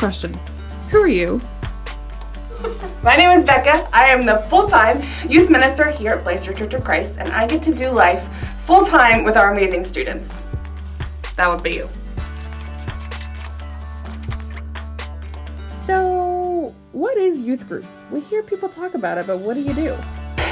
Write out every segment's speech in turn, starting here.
question. Who are you? My name is Becca. I am the full-time youth minister here at Blanchard Church of Christ, and I get to do life full-time with our amazing students. That would be you. So, what is youth group? We hear people talk about it, but what do you do?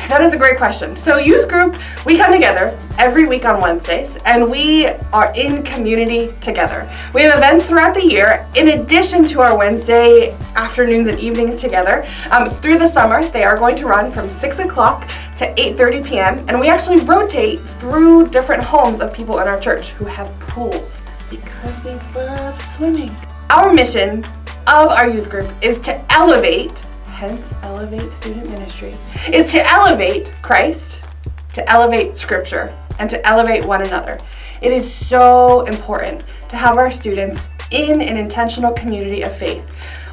That is a great question. So youth group, we come together every week on Wednesdays, and we are in community together. We have events throughout the year in addition to our Wednesday afternoons and evenings together. Through the summer, they are going to run from 6 o'clock to 8:30 p.m. and we actually rotate through different homes of people in our church who have pools because we love swimming. Our mission of our youth group is to elevate, hence Elevate Student Ministry, is to elevate Christ, to elevate Scripture, and to elevate one another. It is so important to have our students in an intentional community of faith,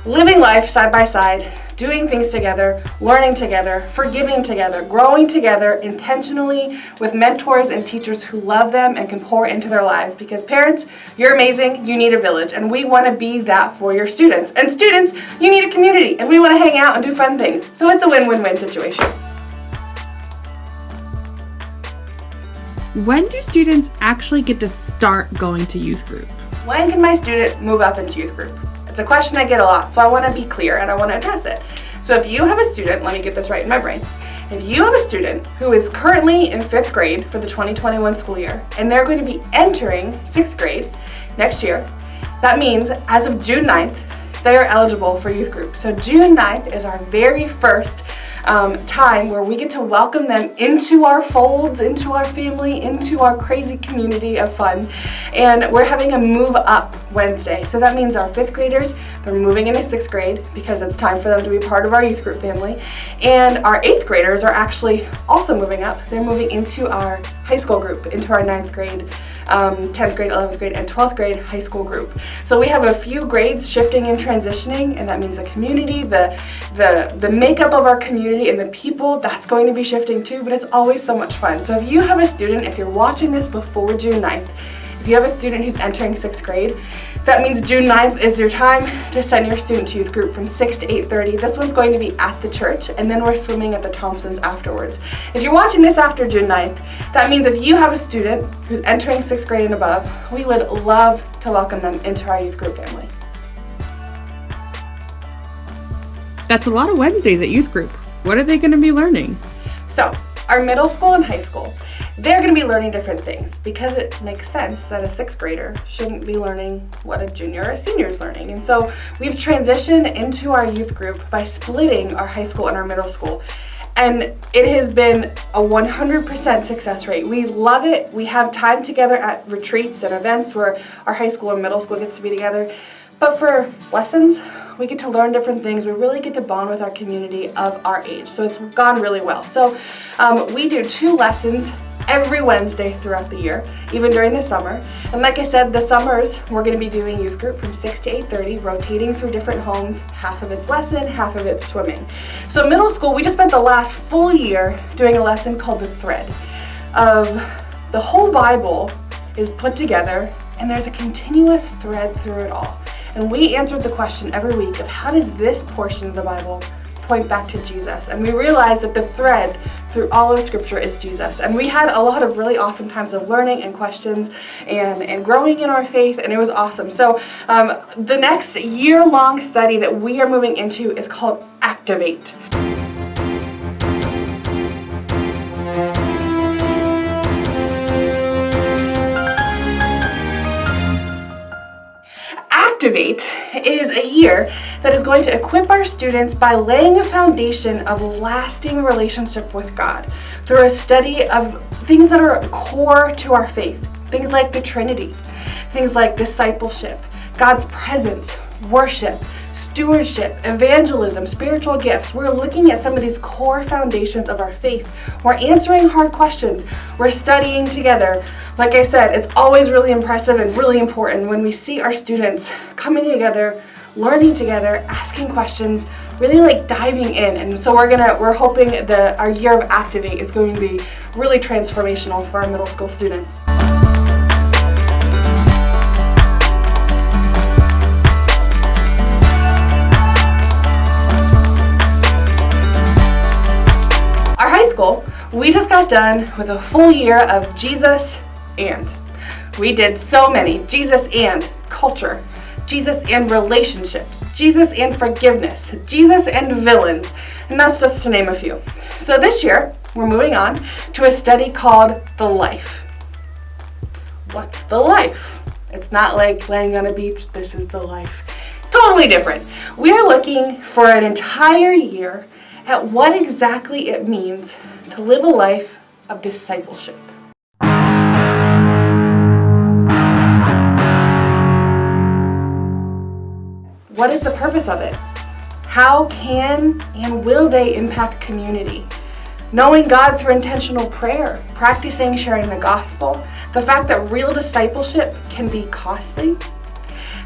living life side by side, doing things together, learning together, forgiving together, growing together intentionally with mentors and teachers who love them and can pour into their lives. Because parents, you're amazing, you need a village, and we want to be that for your students. And students, you need a community, and we want to hang out and do fun things. So it's a win-win-win situation. When do students actually get to start going to youth group? When can my student move up into youth group? It's a question I get a lot, so I want to be clear and I want to address it. So if you have a student, let me get this right in my brain. If you have a student who is currently in 5th grade for the 2021 school year, and they're going to be entering 6th grade next year, that means as of June 9th, they are eligible for youth group. So June 9th is our very first time where we get to welcome them into our folds, into our family, into our crazy community of fun. And we're having a move up Wednesday. So that means our 5th graders, they're moving into 6th grade because it's time for them to be part of our youth group family. And our 8th graders are actually also moving up. They're moving into our high school group, into our 9th grade, 10th grade, 11th grade, and 12th grade high school group. So we have a few grades shifting and transitioning, and that means the community, the makeup of our community and the people, that's going to be shifting too, but it's always so much fun. So if you have a student, if you're watching this before June 9th, if you have a student who's entering 6th grade, that means June 9th is your time to send your student to youth group from 6 to 8:30. This one's going to be at the church, and then we're swimming at the Thompsons afterwards. If you're watching this after June 9th, that means if you have a student who's entering 6th grade and above, we would love to welcome them into our youth group family. That's a lot of Wednesdays at youth group. What are they going to be learning? So, our middle school and high school, they're going to be learning different things because it makes sense that a 6th grader shouldn't be learning what a junior or a senior is learning. And so we've transitioned into our youth group by splitting our high school and our middle school. And it has been a 100% success rate. We love it. We have time together at retreats and events where our high school and middle school gets to be together. But for lessons, we get to learn different things. We really get to bond with our community of our age. So it's gone really well. So we do 2 lessons every Wednesday throughout the year, even during the summer. And like I said, the summers, we're going to be doing youth group from 6 to 8:30, rotating through different homes, half of it's lesson, half of it's swimming. So middle school, we just spent the last full year doing a lesson called The Thread of the whole Bible is put together, and there's a continuous thread through it all. And we answered the question every week of how does this portion of the Bible point back to Jesus? And we realized that the thread through all of Scripture is Jesus. And we had a lot of really awesome times of learning and questions and growing in our faith, and it was awesome. So the next year-long study that we are moving into is called Activate. Activate is a year that is going to equip our students by laying a foundation of lasting relationship with God through a study of things that are core to our faith. Things like the Trinity, things like discipleship, God's presence, worship, stewardship, evangelism, spiritual gifts. We're looking at some of these core foundations of our faith. We're answering hard questions. We're studying together. Like I said, it's always really impressive and really important when we see our students coming together, learning together, asking questions, really like diving in. And so we're hoping that our year of Activate is going to be really transformational for our middle school students. high school, we just got done with a full year of Jesus and. We did so many. Jesus and culture, Jesus and relationships, Jesus and forgiveness, Jesus and villains, and that's just to name a few. So this year, we're moving on to a study called The Life. What's the life? It's not like laying on a beach, this is the life. Totally different. We are looking for an entire year at what exactly it means to live a life of discipleship. What is the purpose of it? How can and will they impact community? Knowing God through intentional prayer, practicing sharing the gospel, the fact that real discipleship can be costly.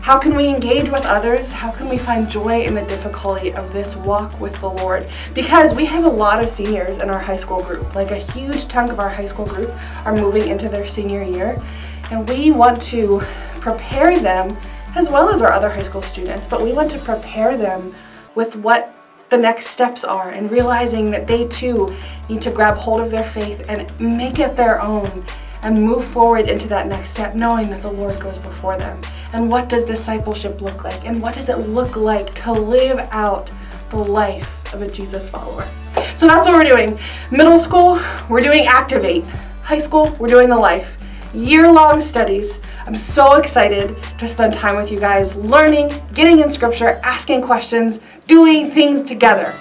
How can we engage with others? How can we find joy in the difficulty of this walk with the Lord? Because we have a lot of seniors in our high school group. Like a huge chunk of our high school group are moving into their senior year. And we want to prepare them, as well as our other high school students, but we want to prepare them with what the next steps are and realizing that they too need to grab hold of their faith and make it their own and move forward into that next step, knowing that the Lord goes before them. And what does discipleship look like? And what does it look like to live out the life of a Jesus follower? So that's what we're doing. Middle school, we're doing Activate. High school, we're doing The Life. Year-long studies. I'm so excited to spend time with you guys, learning, getting in scripture, asking questions, doing things together.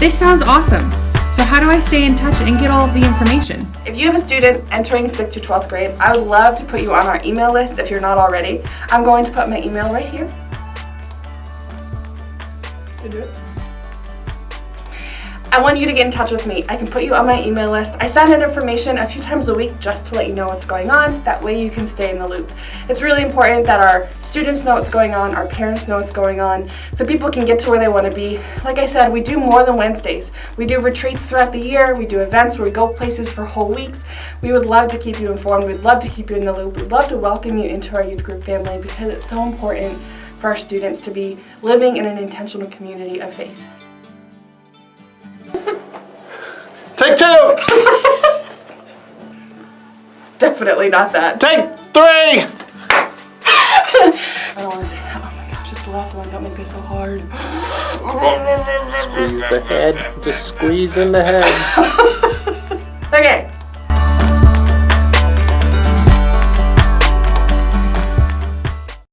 This sounds awesome. So how do I stay in touch and get all of the information? If you have a student entering 6th to 12th grade, I would love to put you on our email list if you're not already. I'm going to put my email right here. Did you do it? I want you to get in touch with me. I can put you on my email list. I send out information a few times a week just to let you know what's going on. That way you can stay in the loop. It's really important that our students know what's going on, our parents know what's going on, so people can get to where they want to be. Like I said, we do more than Wednesdays. We do retreats throughout the year. We do events where we go places for whole weeks. We would love to keep you informed. We'd love to keep you in the loop. We'd love to welcome you into our youth group family because it's so important for our students to be living in an intentional community of faith. Take 2! Definitely not that. Take 3! I don't want to say that. Oh my gosh, it's the last one. Don't make this so hard. Squeeze the head. Just squeeze in the head.